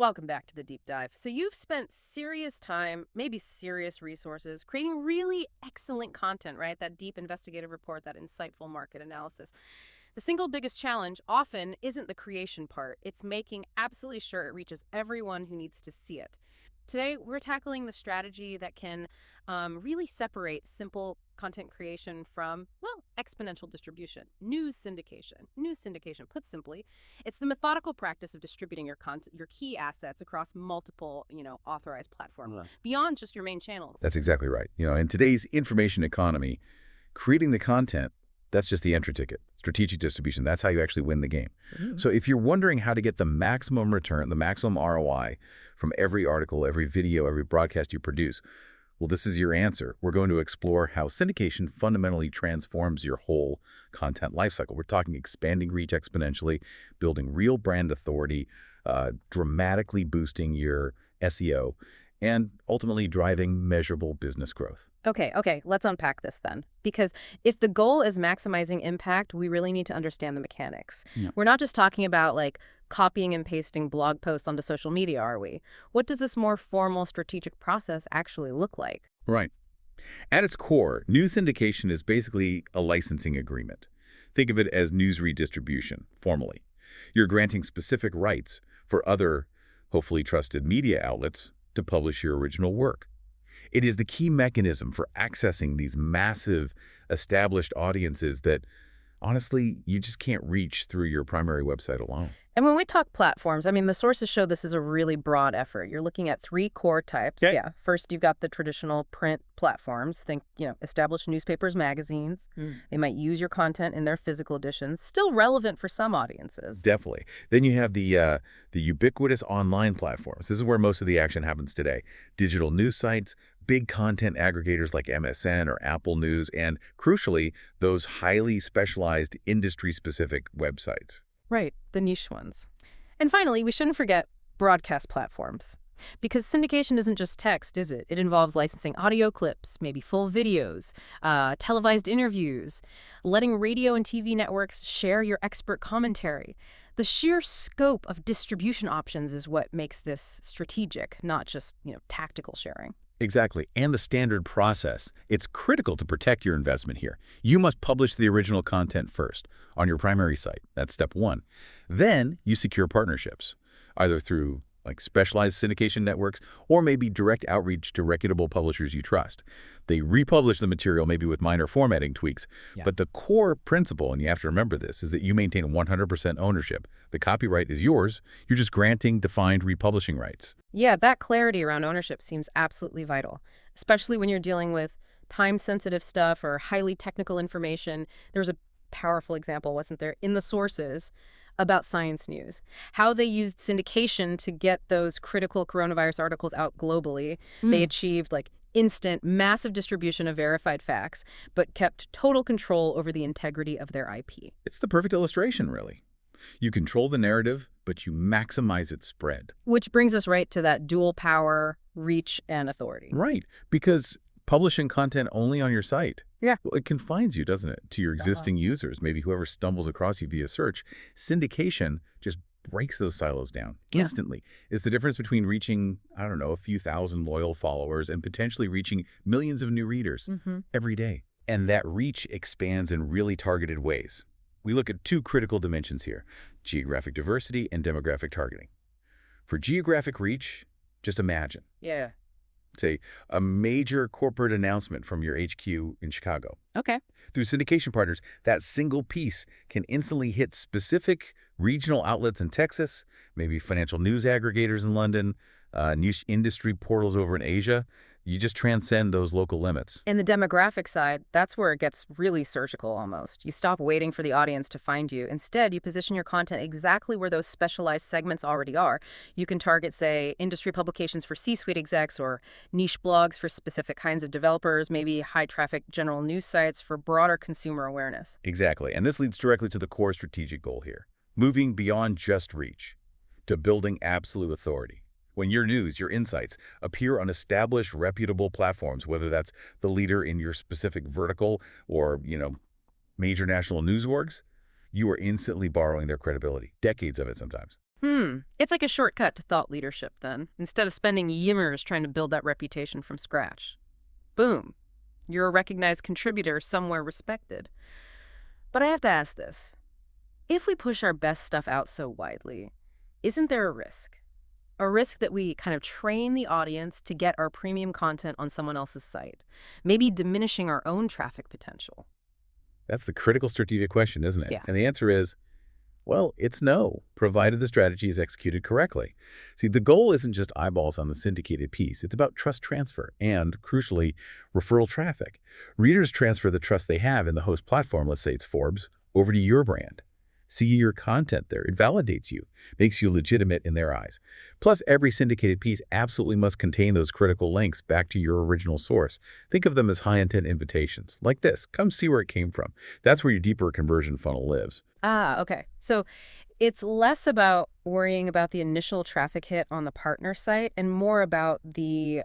Welcome back to the deep dive. So you've spent serious time, maybe serious resources, creating really excellent content, right? That deep investigative report, that insightful market analysis. The single biggest challenge often isn't the creation part. It's making absolutely sure it reaches everyone who needs to see it. Today, we're tackling the strategy that can really separate simple content creation from, well, exponential distribution. News syndication. News syndication, put simply, it's the methodical practice of distributing your content, your key assets across multiple, authorized platforms, beyond just your main channel. That's exactly right. In today's information economy, creating the content, that's just the entry ticket. Strategic distribution, that's how you actually win the game. So if you're wondering how to get the maximum return, the maximum ROI from every article, every video, every broadcast you produce, well, this is your answer. We're going to explore how syndication fundamentally transforms your whole content lifecycle. We're talking expanding reach exponentially, building real brand authority, dramatically boosting your SEO, and ultimately driving measurable business growth. Okay, let's unpack this then. Because if the goal is maximizing impact, we really need to understand the mechanics. We're not just talking about copying and pasting blog posts onto social media, are we? What does this more formal strategic process actually look like? Right. At its core, news syndication is basically a licensing agreement. Think of it as news redistribution, formally. You're granting specific rights for other, hopefully trusted media outlets to publish your original work. It is the key mechanism for accessing these massive, established audiences that, honestly, you just can't reach through your primary website alone. And when we talk platforms, the sources show this is a really broad effort. You're looking at three core types. Okay. Yeah. First, you've got the traditional print platforms. Think, established newspapers, magazines. They might use your content in their physical editions, still relevant for some audiences. Definitely. Then you have the ubiquitous online platforms. This is where most of the action happens today. Digital news sites, big content aggregators like MSN or Apple News, and crucially, those highly specialized industry-specific websites. Right, the niche ones. And finally, we shouldn't forget broadcast platforms. Because syndication isn't just text, is it? It involves licensing audio clips, maybe full videos, televised interviews, letting radio and TV networks share your expert commentary. The sheer scope of distribution options is what makes this strategic, not just, tactical sharing. Exactly. And the standard process. It's critical to protect your investment here. You must publish the original content first on your primary site. That's step one. Then you secure partnerships, either through specialized syndication networks or maybe direct outreach to reputable publishers you trust. They republish the material maybe with minor formatting tweaks. But the core principle, and you have to remember this, is that you maintain 100% ownership. The copyright is yours. You're just granting defined republishing rights. Yeah, that clarity around ownership seems absolutely vital, especially when you're dealing with time-sensitive stuff or highly technical information. There was a powerful example, wasn't there, in the sources about science news, how they used syndication to get those critical coronavirus articles out globally. They achieved instant, massive distribution of verified facts, but kept total control over the integrity of their IP. It's the perfect illustration, really. You control the narrative, but you maximize its spread. Which brings us right to that dual power, reach, and authority. Right, because publishing content only on your site, well, it confines you, doesn't it, to your existing users, maybe whoever stumbles across you via search. Syndication just breaks those silos down instantly. It's the difference between reaching, a few thousand loyal followers and potentially reaching millions of new readers every day. And that reach expands in really targeted ways. We look at two critical dimensions here: geographic diversity and demographic targeting. For geographic reach, just imagine. Say, a major corporate announcement from your HQ in Chicago. Okay. Through syndication partners, that single piece can instantly hit specific regional outlets in Texas, maybe financial news aggregators in London, niche industry portals over in Asia. You just transcend those local limits. And the demographic side, that's where it gets really surgical almost. You stop waiting for the audience to find you. Instead, you position your content exactly where those specialized segments already are. You can target, say, industry publications for C-suite execs or niche blogs for specific kinds of developers, maybe high-traffic general news sites for broader consumer awareness. Exactly. And this leads directly to the core strategic goal here, moving beyond just reach to building absolute authority. When your news, your insights, appear on established, reputable platforms, whether that's the leader in your specific vertical or, major national news orgs, you are instantly borrowing their credibility, decades of it sometimes. It's like a shortcut to thought leadership then, instead of spending years trying to build that reputation from scratch. Boom. You're a recognized contributor, somewhere respected. But I have to ask this. If we push our best stuff out so widely, isn't there a risk? A risk that we kind of train the audience to get our premium content on someone else's site, maybe diminishing our own traffic potential? That's the critical strategic question, isn't it? Yeah. And the answer is, well, it's no, provided the strategy is executed correctly. See, the goal isn't just eyeballs on the syndicated piece. It's about trust transfer and, crucially, referral traffic. Readers transfer the trust they have in the host platform, let's say it's Forbes, over to your brand. See your content there. It validates you, makes you legitimate in their eyes. Plus, every syndicated piece absolutely must contain those critical links back to your original source. Think of them as high-intent invitations, like this. Come see where it came from. That's where your deeper conversion funnel lives. Okay. So it's less about worrying about the initial traffic hit on the partner site and more about the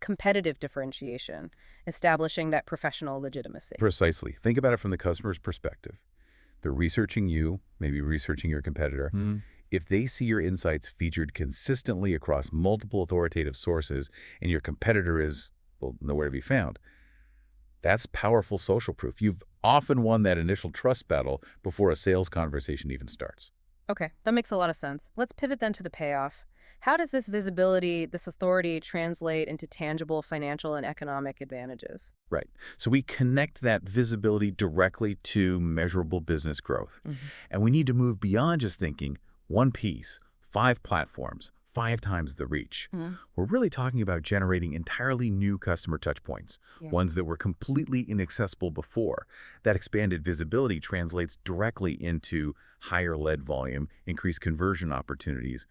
competitive differentiation, establishing that professional legitimacy. Precisely. Think about it from the customer's perspective. They're researching you, maybe researching your competitor. If they see your insights featured consistently across multiple authoritative sources and your competitor is, well, nowhere to be found, that's powerful social proof. You've often won that initial trust battle before a sales conversation even starts. Okay, that makes a lot of sense. Let's pivot then to the payoff. How does this visibility, this authority, translate into tangible financial and economic advantages? Right. So we connect that visibility directly to measurable business growth. And we need to move beyond just thinking one piece, 5 platforms, 5 times the reach. We're really talking about generating entirely new customer touchpoints, ones that were completely inaccessible before. That expanded visibility translates directly into higher lead volume, increased conversion opportunities,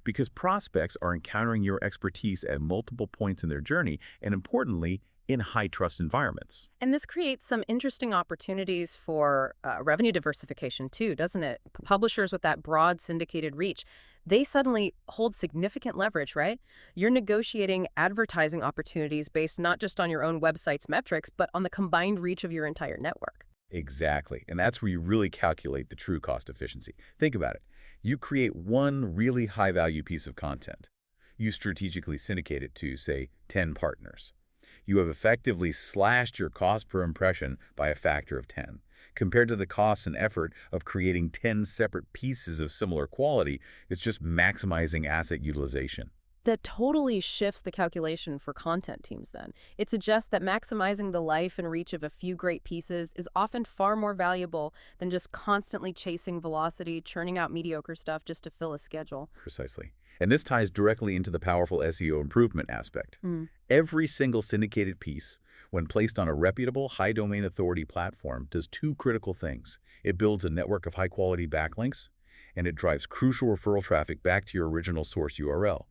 because prospects are encountering your expertise at multiple points in their journey, and importantly, in high-trust environments. And this creates some interesting opportunities for revenue diversification too, doesn't it? Publishers with that broad syndicated reach, they suddenly hold significant leverage, right? You're negotiating advertising opportunities based not just on your own website's metrics, but on the combined reach of your entire network. Exactly. And that's where you really calculate the true cost efficiency. Think about it. You create one really high-value piece of content. You strategically syndicate it to, say, 10 partners. You have effectively slashed your cost per impression by a factor of 10. Compared to the cost and effort of creating 10 separate pieces of similar quality, it's just maximizing asset utilization. That totally shifts the calculation for content teams then. It suggests that maximizing the life and reach of a few great pieces is often far more valuable than just constantly chasing velocity, churning out mediocre stuff just to fill a schedule. Precisely. And this ties directly into the powerful SEO improvement aspect. Every single syndicated piece, when placed on a reputable, high domain authority platform, does 2 critical things. It builds a network of high-quality backlinks, and it drives crucial referral traffic back to your original source URL.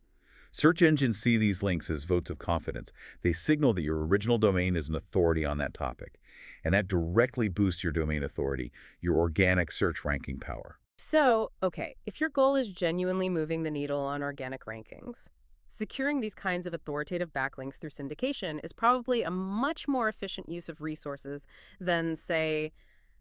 Search engines see these links as votes of confidence. They signal that your original domain is an authority on that topic, and that directly boosts your domain authority, your organic search ranking power. So, okay, if your goal is genuinely moving the needle on organic rankings, securing these kinds of authoritative backlinks through syndication is probably a much more efficient use of resources than, say,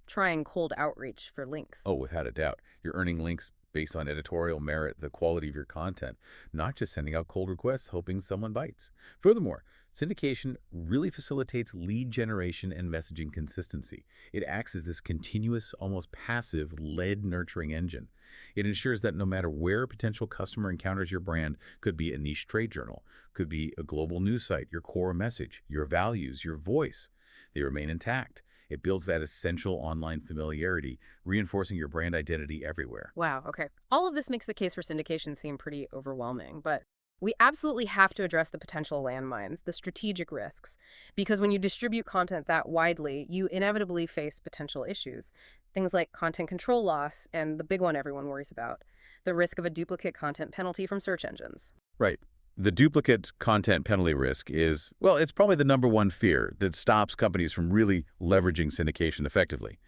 trying cold outreach for links. Oh, without a doubt. You're earning links based on editorial merit, the quality of your content, not just sending out cold requests hoping someone bites. Furthermore, syndication really facilitates lead generation and messaging consistency. It acts as this continuous, almost passive, lead nurturing engine. It ensures that no matter where a potential customer encounters your brand, could be a niche trade journal, could be a global news site, your core message, your values, your voice, they remain intact. It builds that essential online familiarity, reinforcing your brand identity everywhere. Wow, okay. All of this makes the case for syndication seem pretty overwhelming, but we absolutely have to address the potential landmines, the strategic risks, because when you distribute content that widely, you inevitably face potential issues. Things like content control loss and the big one everyone worries about, the risk of a duplicate content penalty from search engines. Right. The duplicate content penalty risk is, well, it's probably the #1 fear that stops companies from really leveraging syndication effectively.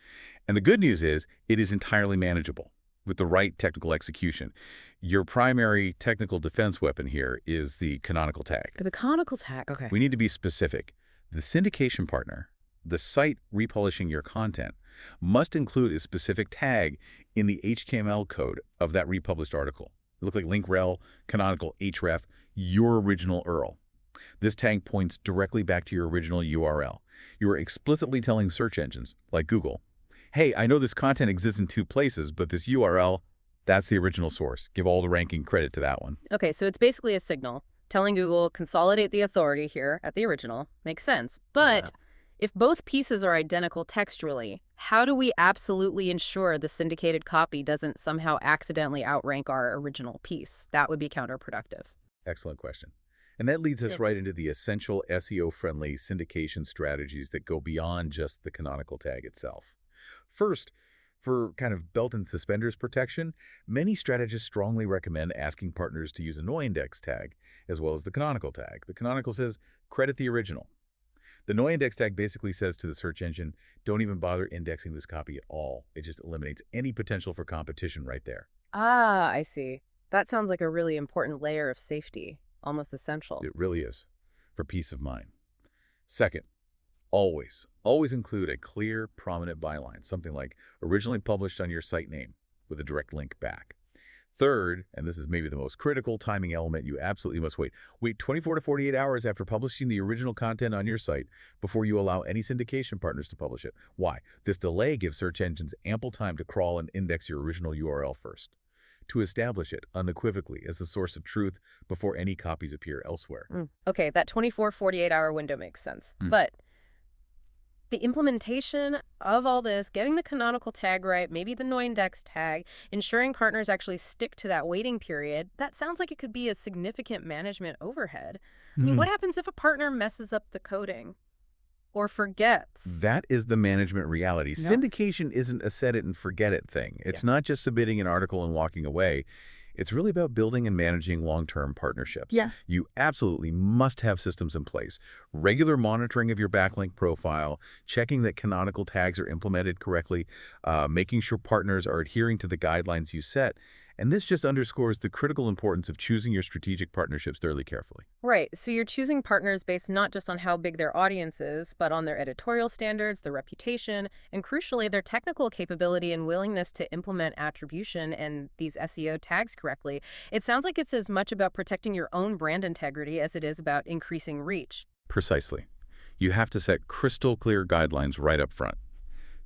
And the good news is it is entirely manageable with the right technical execution. Your primary technical defense weapon here is the canonical tag. The canonical tag, okay. We need to be specific. The syndication partner, the site republishing your content, must include a specific tag in the HTML code of that republished article. It looked like link rel, canonical, href, your original URL. This tag points directly back to your original URL. You are explicitly telling search engines, like Google, hey, I know this content exists in 2 places, but this URL, that's the original source. Give all the ranking credit to that one. Okay, so it's basically a signal telling Google, consolidate the authority here at the original. Makes sense. But if both pieces are identical textually, how do we absolutely ensure the syndicated copy doesn't somehow accidentally outrank our original piece? That would be counterproductive. Excellent question. And that leads us right into the essential SEO-friendly syndication strategies that go beyond just the canonical tag itself. First, for kind of belt and suspenders protection, many strategists strongly recommend asking partners to use a noindex tag as well as the canonical tag. The canonical says, credit the original. The noindex tag basically says to the search engine, don't even bother indexing this copy at all. It just eliminates any potential for competition right there. Ah, I see. That sounds like a really important layer of safety, almost essential. It really is, for peace of mind. Second, always include a clear, prominent byline, something like originally published on your site name with a direct link back. Third, and this is maybe the most critical timing element, you absolutely must wait 24 to 48 hours after publishing the original content on your site before you allow any syndication partners to publish it. Why? This delay gives search engines ample time to crawl and index your original URL first, to establish it unequivocally as the source of truth before any copies appear elsewhere. Okay, that 24-48-hour window makes sense. But the implementation of all this, getting the canonical tag right, maybe the noindex tag, ensuring partners actually stick to that waiting period, that sounds like it could be a significant management overhead. I mean, what happens if a partner messes up the coding or forgets? That is the management reality. No. Syndication isn't a set it and forget it thing. It's not just submitting an article and walking away. It's really about building and managing long-term partnerships. You absolutely must have systems in place. Regular monitoring of your backlink profile, checking that canonical tags are implemented correctly, making sure partners are adhering to the guidelines you set. And this just underscores the critical importance of choosing your strategic partnerships thoroughly carefully. Right. So you're choosing partners based not just on how big their audience is, but on their editorial standards, their reputation, and crucially, their technical capability and willingness to implement attribution and these SEO tags correctly. It sounds like it's as much about protecting your own brand integrity as it is about increasing reach. Precisely. You have to set crystal clear guidelines right up front.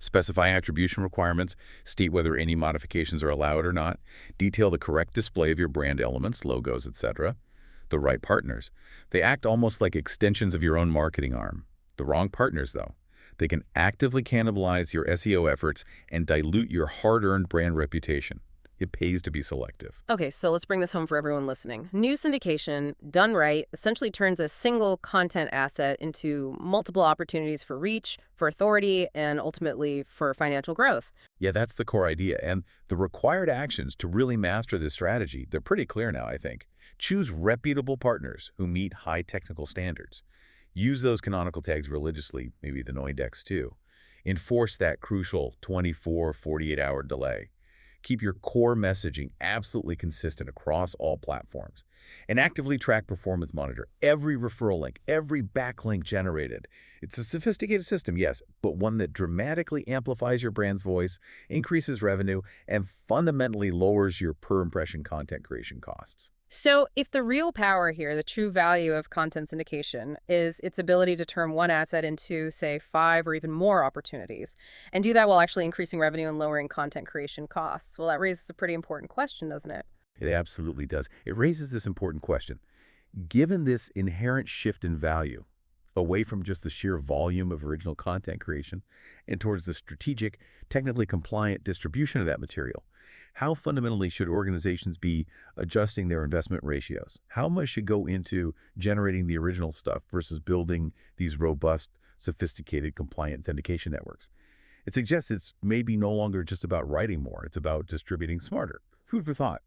Specify attribution requirements, state whether any modifications are allowed or not, detail the correct display of your brand elements, logos, etc. The right partners. They act almost like extensions of your own marketing arm. The wrong partners, though. They can actively cannibalize your SEO efforts and dilute your hard-earned brand reputation. It pays to be selective. Okay, so let's bring this home for everyone listening. New syndication, done right, essentially turns a single content asset into multiple opportunities for reach, for authority, and ultimately for financial growth. Yeah, that's the core idea. And the required actions to really master this strategy, they're pretty clear now, I think. Choose reputable partners who meet high technical standards. Use those canonical tags religiously, maybe the noindex too. Enforce that crucial 24-48-hour delay. Keep your core messaging absolutely consistent across all platforms. And actively track performance monitor every referral link, every backlink generated. It's a sophisticated system, yes, but one that dramatically amplifies your brand's voice, increases revenue, and fundamentally lowers your per-impression content creation costs. So if the real power here, the true value of content syndication, is its ability to turn one asset into, say, 5 or even more opportunities, and do that while actually increasing revenue and lowering content creation costs, well, that raises a pretty important question, doesn't it? It absolutely does. It raises this important question. Given this inherent shift in value, away from just the sheer volume of original content creation and towards the strategic, technically compliant distribution of that material, how fundamentally should organizations be adjusting their investment ratios? How much should go into generating the original stuff versus building these robust, sophisticated, compliant syndication networks? It suggests it's maybe no longer just about writing more. It's about distributing smarter. Food for thought.